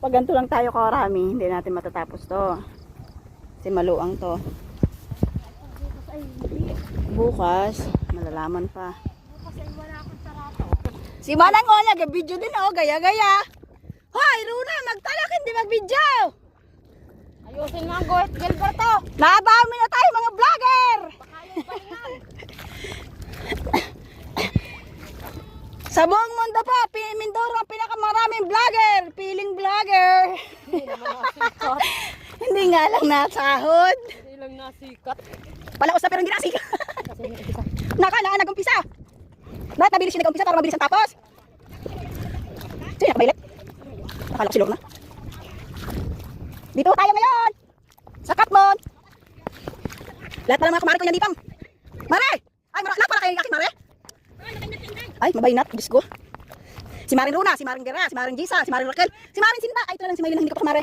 Pag ganito lang tayo karami, hindi natin matatapos to. Kasi maluang to. Bukas, malalaman pa. Si Manang o, nag-video din o, gaya-gaya. Hoy, Runa, magtalak, hindi mag-video. Ayusin mo ang guhit, Gilberto. Nadami na tayo mga vlogger. Sa buong mundo po, Mindoro ang pinakamaraming vlogger. Piling vlogger. Hindi nga lang nasahod. Hindi lang nasikat. Palaos na pero hindi nasikat. Nakalaan nag-umpisa. Bakit nabilis siya nag-umpisa para mabilis ang tapos? Sino nakabailit? Nakala ko si Lorna. Dito tayo ngayon. Sa Katmon. Lahat pala mga kumari ko yan dipang. Mare! Ay, lahat pala kayo aking Mare? Ay, mabayinat. Diyos ko. Si Maring Runa, si Maring Gera, si Maring Gisa, si Maring Raquel, si Maring Sinta. Ay, ito na lang si Maylin na hindi ko pa kumare.